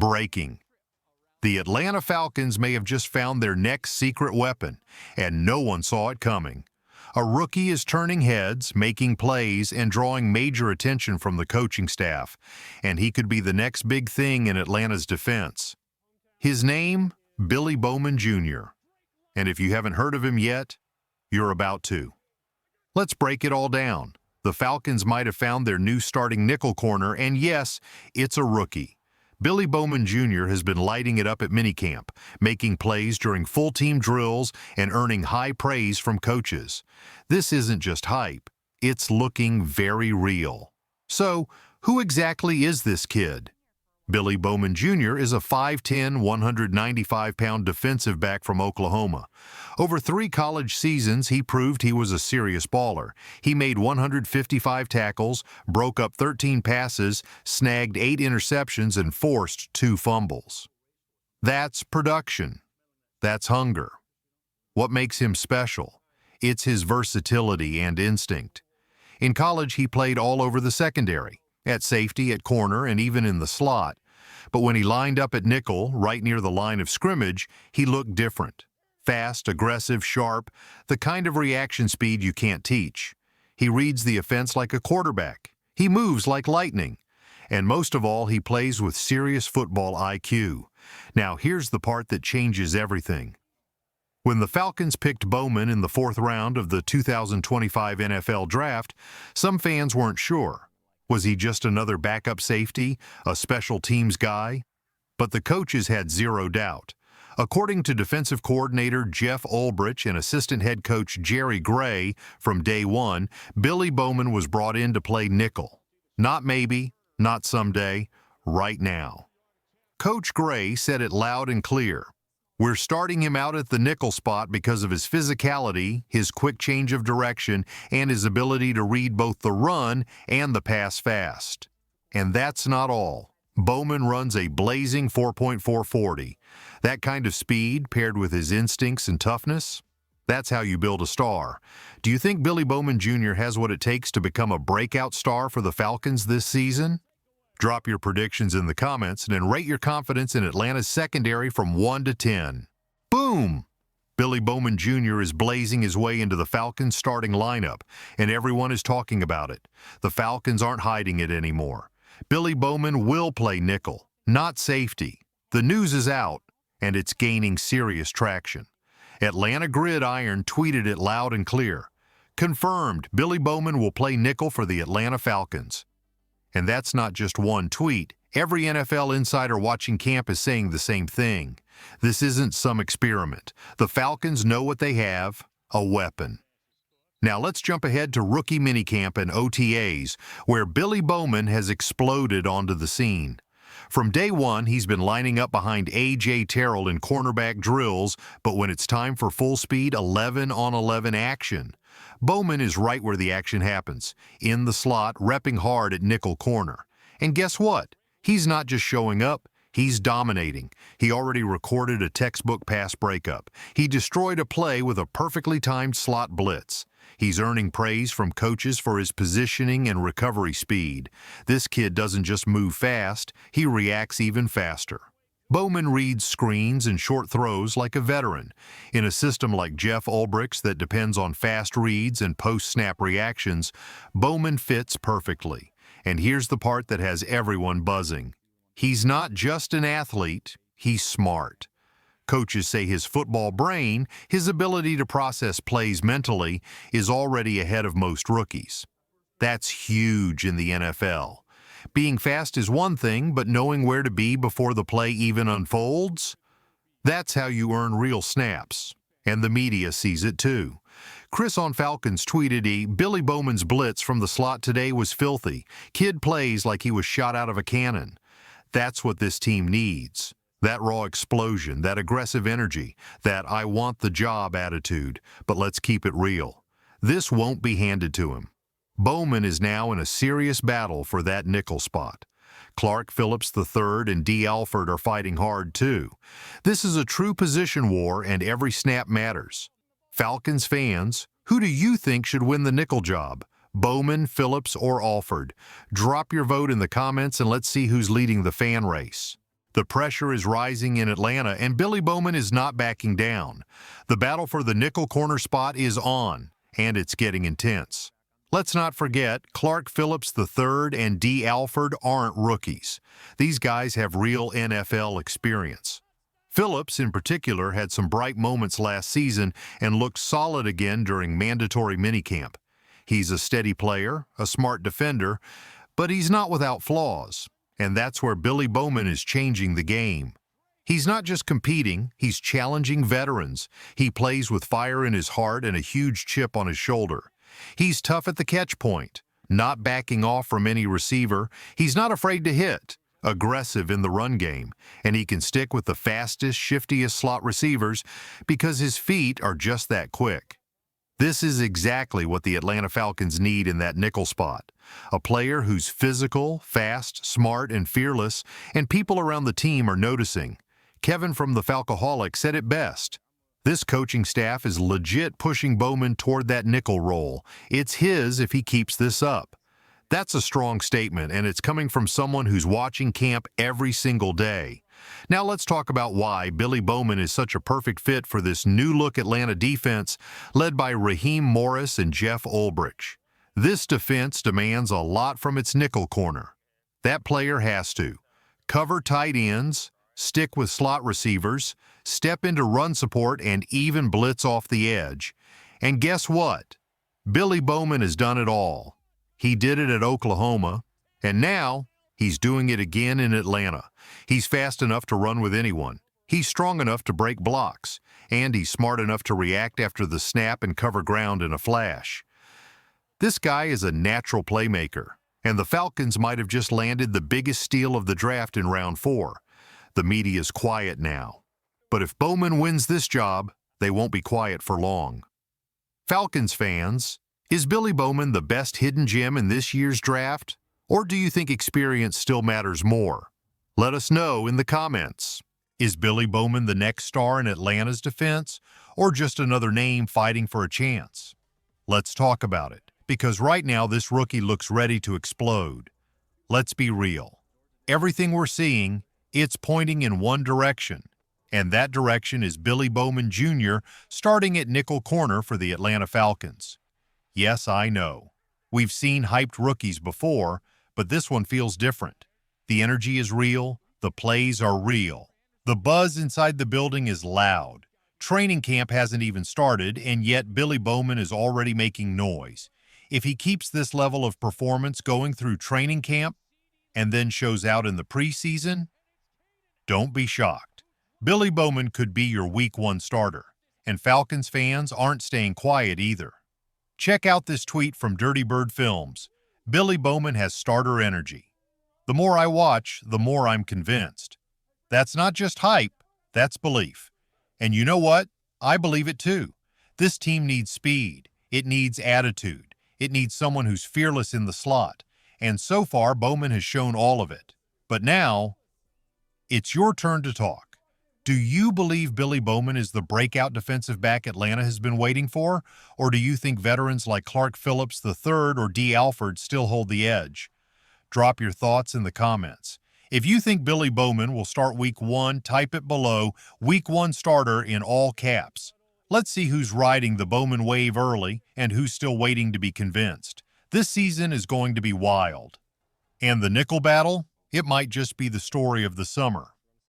Breaking. The Atlanta Falcons may have just found their next secret weapon, and no one saw it coming. A rookie is turning heads, making plays, and drawing major attention from the coaching staff, and he could be the next big thing in Atlanta's defense. His name, Billy Bowman Jr. And if you haven't heard of him yet, you're about to. Let's break it all down. The Falcons might have found their new starting nickel corner, and yes, it's a rookie. Billy Bowman Jr. has been lighting it up at minicamp, making plays during full-team drills and earning high praise from coaches. This isn't just hype, it's looking very real. So, who exactly is this kid? Billy Bowman Jr. is a 5'10", 195-pound defensive back from Oklahoma. Over 3 college seasons, he proved he was a serious baller. He made 155 tackles, broke up 13 passes, snagged 8 interceptions, and forced 2 fumbles. That's production. That's hunger. What makes him special? It's his versatility and instinct. In college, he played all over the secondary, at safety, at corner, and even in the slot. But when he lined up at nickel, right near the line of scrimmage, he looked different. Fast, aggressive, sharp, the kind of reaction speed you can't teach. He reads the offense like a quarterback. He moves like lightning. And most of all, he plays with serious football IQ. Now, here's the part that changes everything. When the Falcons picked Bowman in the 4th round of the 2025 NFL Draft, some fans weren't sure. Was he just another backup safety, a special teams guy? But the coaches had zero doubt. According to defensive coordinator Jeff Ulbrich and assistant head coach Jerry Gray, from day one, Billy Bowman was brought in to play nickel. Not maybe, not someday, right now. Coach Gray said it loud and clear. We're starting him out at the nickel spot because of his physicality, his quick change of direction, and his ability to read both the run and the pass fast. And that's not all. Bowman runs a blazing 4.440. That kind of speed, paired with his instincts and toughness, that's how you build a star. Do you think Billy Bowman Jr. has what it takes to become a breakout star for the Falcons this season? Drop your predictions in the comments and then rate your confidence in Atlanta's secondary from 1 to 10. Boom! Billy Bowman Jr. is blazing his way into the Falcons starting lineup, and everyone is talking about it. The Falcons aren't hiding it anymore. Billy Bowman will play nickel, not safety. The news is out, and it's gaining serious traction. Atlanta Gridiron tweeted it loud and clear. Confirmed, Billy Bowman will play nickel for the Atlanta Falcons. And that's not just one tweet. Every NFL insider watching camp is saying the same thing. This isn't some experiment. The Falcons know what they have, a weapon. Now let's jump ahead to rookie minicamp and OTAs, where Billy Bowman has exploded onto the scene. From day one, he's been lining up behind A.J. Terrell in cornerback drills, but when it's time for full-speed 11-on-11 action, Bowman is right where the action happens, in the slot, repping hard at nickel corner. And guess what? He's not just showing up, he's dominating. He already recorded a textbook pass breakup. He destroyed a play with a perfectly timed slot blitz. He's earning praise from coaches for his positioning and recovery speed. This kid doesn't just move fast, he reacts even faster. Bowman reads screens and short throws like a veteran. In a system like Jeff Ulbrich's that depends on fast reads and post-snap reactions, Bowman fits perfectly. And here's the part that has everyone buzzing. He's not just an athlete, he's smart. Coaches say his football brain, his ability to process plays mentally, is already ahead of most rookies. That's huge in the NFL. Being fast is one thing, but knowing where to be before the play even unfolds? That's how you earn real snaps. And the media sees it too. Chris on Falcons tweeted, Billy Bowman's blitz from the slot today was filthy. Kid plays like he was shot out of a cannon. That's what this team needs. That raw explosion, that aggressive energy, that I want the job attitude, but let's keep it real. This won't be handed to him. Bowman is now in a serious battle for that nickel spot. Clark Phillips III and D. Alford are fighting hard too. This is a true position war and every snap matters. Falcons fans, who do you think should win the nickel job? Bowman, Phillips, or Alford? Drop your vote in the comments and let's see who's leading the fan race. The pressure is rising in Atlanta, and Billy Bowman is not backing down. The battle for the nickel corner spot is on, and it's getting intense. Let's not forget, Clark Phillips III and D. Alford aren't rookies. These guys have real NFL experience. Phillips, in particular, had some bright moments last season and looked solid again during mandatory minicamp. He's a steady player, a smart defender, but he's not without flaws. And that's where Billy Bowman is changing the game. He's not just competing, he's challenging veterans. He plays with fire in his heart and a huge chip on his shoulder. He's tough at the catch point, not backing off from any receiver. He's not afraid to hit, aggressive in the run game, and he can stick with the fastest, shiftiest slot receivers because his feet are just that quick. This is exactly what the Atlanta Falcons need in that nickel spot. A player who's physical, fast, smart, and fearless, and people around the team are noticing. Kevin from the Falcoholic said it best. This coaching staff is legit pushing Bowman toward that nickel role. It's his if he keeps this up. That's a strong statement, and it's coming from someone who's watching camp every single day. Now let's talk about why Billy Bowman is such a perfect fit for this new-look Atlanta defense led by Raheem Morris and Jeff Ulbrich. This defense demands a lot from its nickel corner. That player has to cover tight ends, stick with slot receivers, step into run support, and even blitz off the edge. And guess what? Billy Bowman has done it all. He did it at Oklahoma, and now he's doing it again in Atlanta. He's fast enough to run with anyone. He's strong enough to break blocks, and he's smart enough to react after the snap and cover ground in a flash. This guy is a natural playmaker, and the Falcons might have just landed the biggest steal of the draft in round 4. The media's quiet now. But if Bowman wins this job, they won't be quiet for long. Falcons fans, is Billy Bowman the best hidden gem in this year's draft? Or do you think experience still matters more? Let us know in the comments. Is Billy Bowman the next star in Atlanta's defense, or just another name fighting for a chance? Let's talk about it, because right now this rookie looks ready to explode. Let's be real. Everything we're seeing, it's pointing in one direction, and that direction is Billy Bowman Jr. starting at nickel corner for the Atlanta Falcons. Yes, I know. We've seen hyped rookies before, but this one feels different. The energy is real, the plays are real. The buzz inside the building is loud. Training camp hasn't even started, and yet Billy Bowman is already making noise. If he keeps this level of performance going through training camp and then shows out in the preseason, don't be shocked. Billy Bowman could be your Week 1 starter, and Falcons fans aren't staying quiet either. Check out this tweet from Dirty Bird Films. Billy Bowman has starter energy. The more I watch, the more I'm convinced. That's not just hype, that's belief. And you know what? I believe it too. This team needs speed. It needs attitude. It needs someone who's fearless in the slot. And so far, Bowman has shown all of it. But now, it's your turn to talk. Do you believe Billy Bowman is the breakout defensive back Atlanta has been waiting for? Or do you think veterans like Clark Phillips III or D. Alford still hold the edge? Drop your thoughts in the comments. If you think Billy Bowman will start Week 1, type it below, Week 1 starter in all caps. Let's see who's riding the Bowman wave early and who's still waiting to be convinced. This season is going to be wild. And the nickel battle? It might just be the story of the summer.